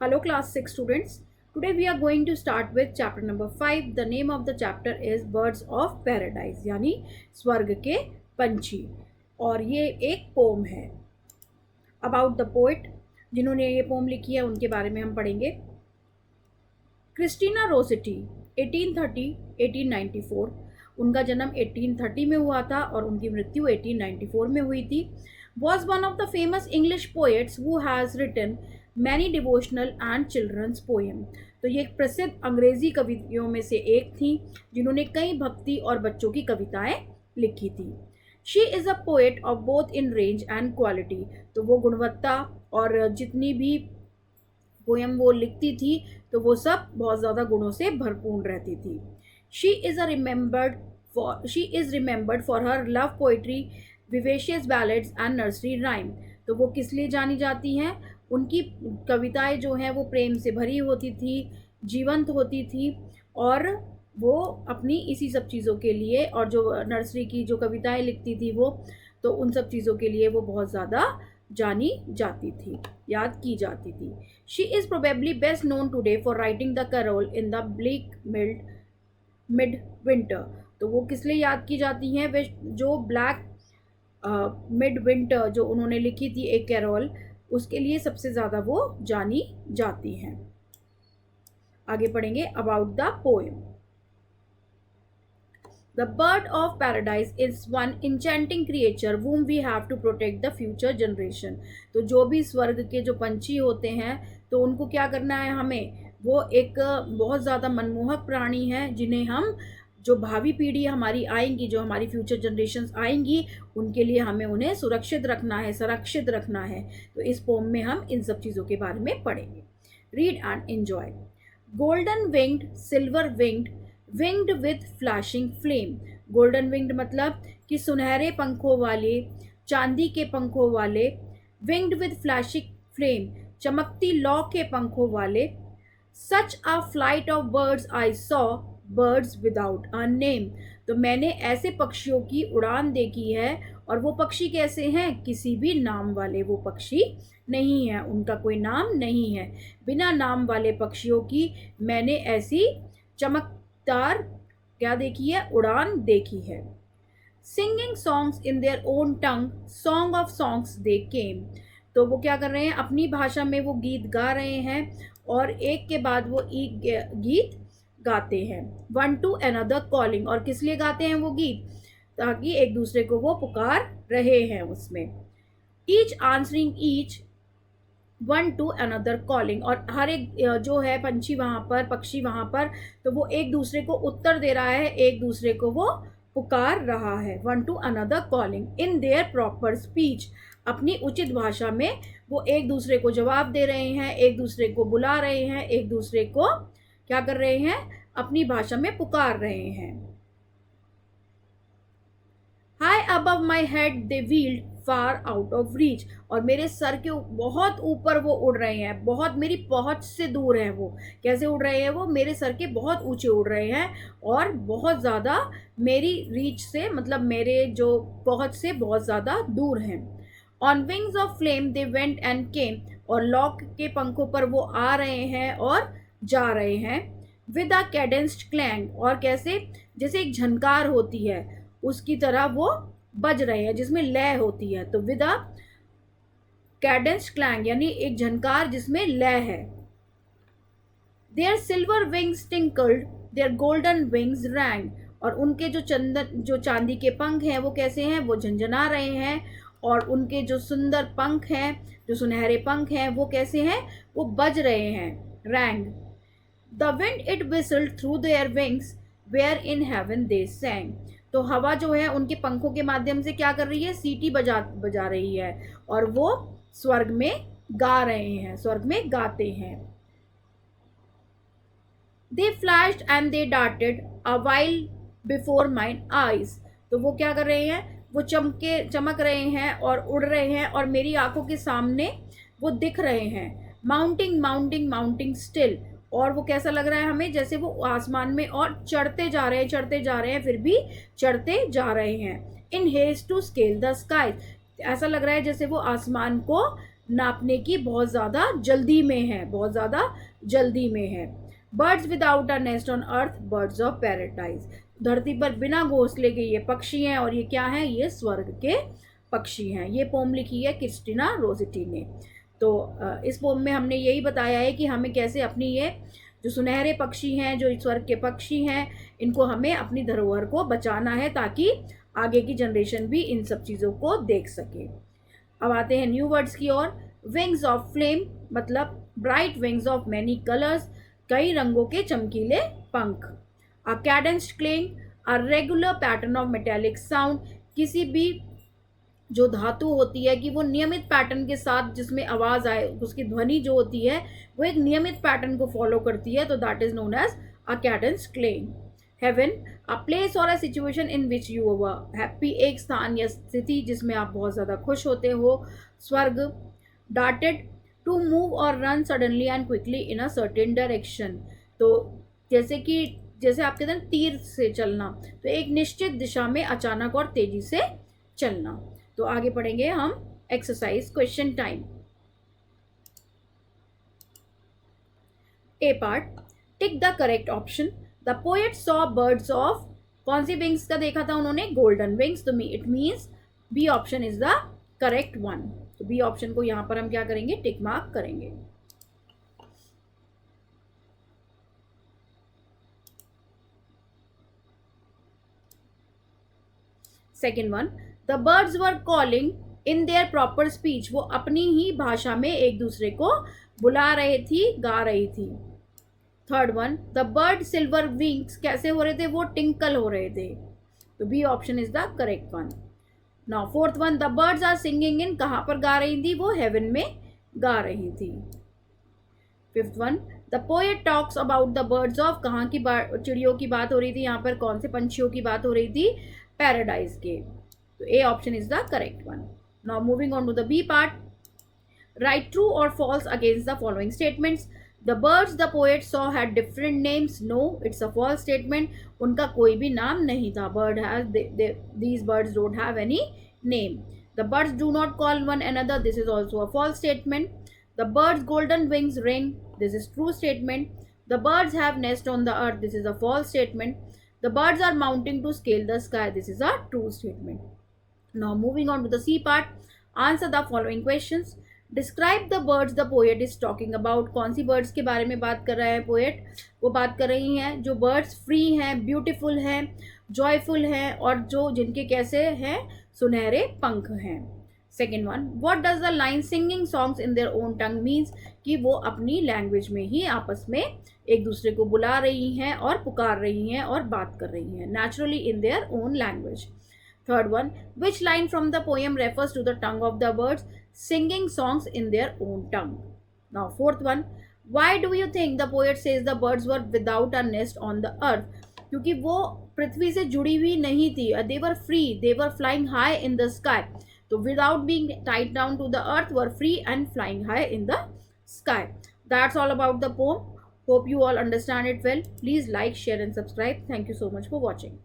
Hello class 6 students. Today we are going to start with chapter number 5. The name of the chapter is Birds of Paradise यानी स्वर्ग के पंछी और ये एक पोम है. About the poet जिन्होंने ये पोम लिखी है उनके बारे में हम पढ़ेंगे. क्रिस्टीना रोसेटी 1830-1894 उनका जन्म 1830 में हुआ था और उनकी मृत्यु 1894 में हुई थी. Was one of the famous English poets who has written many devotional and children's poem. तो ये एक प्रसिद्ध अंग्रेजी कवियों में से एक थी जिन्होंने कई भक्ति और बच्चों की कविताएं लिखी थी. She is a poet of both in range and quality. तो वो गुणवत्ता और जितनी भी पोएम वो लिखती थी तो वो सब बहुत ज़्यादा गुणों से भरपूर रहती थी. She is remembered for her love poetry, vivacious ballads and nursery rhyme. तो वो किस लिए जानी जाती हैं? उनकी कविताएं जो हैं वो प्रेम से भरी होती थी, जीवंत होती थी और वो अपनी इसी सब चीज़ों के लिए, और जो नर्सरी की जो कविताएं लिखती थी वो, तो उन सब चीज़ों के लिए वो बहुत ज़्यादा जानी जाती थी, याद की जाती थी. She is probably best known today for writing the carol in the bleak midwinter. तो वो किस लिए याद की जाती हैं? वे जो ब्लैक मिड विंटर जो उन्होंने लिखी थी एक कैरोल, उसके लिए सबसे ज़्यादा वो जानी जाती हैं. आगे पढ़ेंगे about the poem. The bird of paradise is one enchanting creature whom we have to protect the future generation. तो जो भी स्वर्ग के जो पंछी होते हैं तो उनको क्या करना है हमें? वो एक बहुत ज़्यादा मनमोहक प्राणी हैं जिन्हें हम, जो भावी पीढ़ी हमारी आएंगी, जो हमारी फ्यूचर जनरेशन्स आएंगी, उनके लिए हमें उन्हें सुरक्षित रखना है, संरक्षित रखना है. तो इस पोम में हम इन सब चीज़ों के बारे में पढ़ेंगे. Read and enjoy. Golden winged, silver winged, winged with flashing flame. Golden winged मतलब कि सुनहरे पंखों वाले, चांदी के पंखों वाले. विंग्ड विथ फ्लैशिंग फ्लेम, चमकती लौ के पंखों वाले. Such a flight of birds I saw, birds without a name. तो मैंने ऐसे पक्षियों की उड़ान देखी है, और वो पक्षी कैसे हैं? किसी भी नाम वाले वो पक्षी नहीं हैं, उनका कोई नाम नहीं है. बिना नाम वाले पक्षियों की मैंने ऐसी चमकदार क्या देखी है? उड़ान देखी है. Singing songs in their own tongue, song of songs they came. तो वो क्या कर रहे हैं? अपनी भाषा में वो गीत गा रहे हैं और एक के बाद वो एक गीत गाते हैं. One two another calling. और किस लिए गाते हैं वो गीत? ताकि एक दूसरे को वो पुकार रहे हैं उसमें. Each answering each, one two another calling. और हर एक जो है पंछी वहाँ पर, पक्षी वहाँ पर, तो वो एक दूसरे को उत्तर दे रहा है, एक दूसरे को वो पुकार रहा है. One two another calling in their proper speech. अपनी उचित भाषा में वो एक दूसरे को जवाब दे रहे हैं, एक दूसरे को बुला रहे हैं, एक दूसरे को क्या कर रहे हैं? अपनी भाषा में पुकार रहे हैं. High above my head they wheeled far out of reach. और मेरे सर के बहुत ऊपर वो उड़ रहे हैं, बहुत मेरी पहुंच से दूर हैं वो. कैसे उड़ रहे हैं वो? मेरे सर के बहुत ऊंचे उड़ रहे हैं और बहुत ज़्यादा मेरी रीच से, मतलब मेरे जो पहुंच से बहुत ज़्यादा दूर हैं. On wings of flame they went and came. और लॉक के पंखों पर वो आ रहे हैं और जा रहे हैं. With a cadenced clang. और कैसे? जैसे एक झनकार होती है उसकी तरह वो बज रहे हैं, जिसमें लय होती है. तो विद अ कैडेंस्ड क्लैंग यानी एक झनकार जिसमें लय है. Their silver wings tinkled, their golden wings rang. और उनके जो चांदी के पंख हैं वो कैसे हैं? वो झंझना रहे हैं. और उनके जो सुंदर पंख हैं, जो सुनहरे पंख हैं, वो कैसे हैं? वो बज रहे हैं. Wrong. The wind it whistled through their wings, where in heaven they sang. तो हवा जो है उनके पंखों के माध्यम से क्या कर रही है? सीटी बजा रही है और वो स्वर्ग में गा रहे हैं, स्वर्ग में गाते हैं. They flashed and they darted a while before mine eyes. तो वो क्या कर रहे हैं? वो चमक रहे हैं और उड़ रहे हैं और मेरी आंखों के सामने वो दिख रहे हैं. Mounting mounting mounting still. और वो कैसा लग रहा है हमें? जैसे वो आसमान में और चढ़ते जा रहे हैं, चढ़ते जा रहे हैं, फिर भी चढ़ते जा रहे हैं. In haste to scale the sky. ऐसा लग रहा है जैसे वो आसमान को नापने की बहुत ज़्यादा जल्दी में है, बहुत ज़्यादा जल्दी में है। Birds without a nest on earth, birds of paradise. धरती पर बिना घोंसले के ये पक्षी हैं, और ये क्या हैं, ये स्वर्ग के पक्षी हैं। ये पोम लिखी है क्रिस्टिना रोसेटी ने। तो इस पोम में हमने यही बताया है कि हमें कैसे अपनी ये जो सुनहरे पक्षी हैं, जो स्वर्ग के पक्षी हैं, इनको हमें अपनी धरोहर को बचाना है, ताकि आगे की जनरेशन भी इन सब चीज़ों को देख सके। अब आते हैं न्यू वर्ड्स की ओर। विंग्स ऑफ फ्लेम मतलब bright wings of many colours, कई रंगों के चमकीले पंख। A cadenced cling, a regular pattern of metallic sound, किसी भी जो धातु होती है कि वो नियमित पैटर्न के साथ जिसमें आवाज़ आए, उसकी ध्वनि जो होती है वो एक नियमित पैटर्न को फॉलो करती है, तो that is known as a cadenced cling. Heaven, a place और a situation in which you were happy, एक स्थान या स्थिति जिसमें आप बहुत ज़्यादा खुश होते हो। स्वर्ग। डार्टेड, टू मूव और run suddenly and quickly in a certain direction, तो जैसे आप कहते हैं तीर से चलना, तो एक निश्चित दिशा में अचानक और तेजी से चलना। तो आगे पढ़ेंगे हम exercise question time. A part, tick the correct option. The poet saw birds of, कौन सी विंग्स का देखा था उन्होंने, गोल्डन विंग्स, तो it means B option is the correct one. तो बी ऑप्शन को यहां पर हम क्या करेंगे, टिक मार्क करेंगे। Second one, the birds were calling in their proper speech, वो अपनी ही भाषा में एक दूसरे को बुला रहे थी, गा रही थी। Third one, the bird silver wings कैसे हो रहे थे, वो टिंकल हो रहे थे, तो B option is the correct one. Now fourth one, the birds are singing in, कहाँ पर गा रही थी, वो हेवन में गा रही थी। Fifth one, the poet talks about the birds of, कहाँ की चिड़ियों की बात हो रही थी, यहाँ पर कौन से पंछियों की बात हो रही थी, पैराडाइज के, तो A option is the correct one. Now moving on to the B part, right true और false against the following statements. The birds the poet saw had different names, no it's a false statement, उनका कोई भी नाम नहीं था। Bird has, these birds don't have any name. The birds do not call one another, this is also a false statement. The birds golden wings ring, this is true statement. The birds have nest on the earth, this is a false statement. The birds are mounting to scale the sky, this is a true statement. Now moving on to the C part, answer the following questions. Describe the birds the poet is talking about, कौन सी birds के बारे में बात कर रहा है poet, वो बात कर रही हैं जो birds free हैं, beautiful हैं, joyful हैं, और जो जिनके कैसे हैं, सुनहरे पंख हैं। Second one, what does the line singing songs in their own tongue means, कि वो अपनी लैंग्वेज में ही आपस में एक दूसरे को बुला रही हैं और पुकार रही हैं और बात कर रही हैं, naturally in their own language. Third one, which line from the poem refers to the tongue of the birds singing songs in their own tongue. Now fourth one, why do you think the poet says the birds were without a nest on the earth, क्योंकि वो पृथ्वी से जुड़ी हुई नहीं थी, they were free, they were flying high in the sky, so without being tied down to the earth were free and flying high in the sky. That's all about the poem. Hope you all understand it well. Please like, share and subscribe. Thank you so much for watching.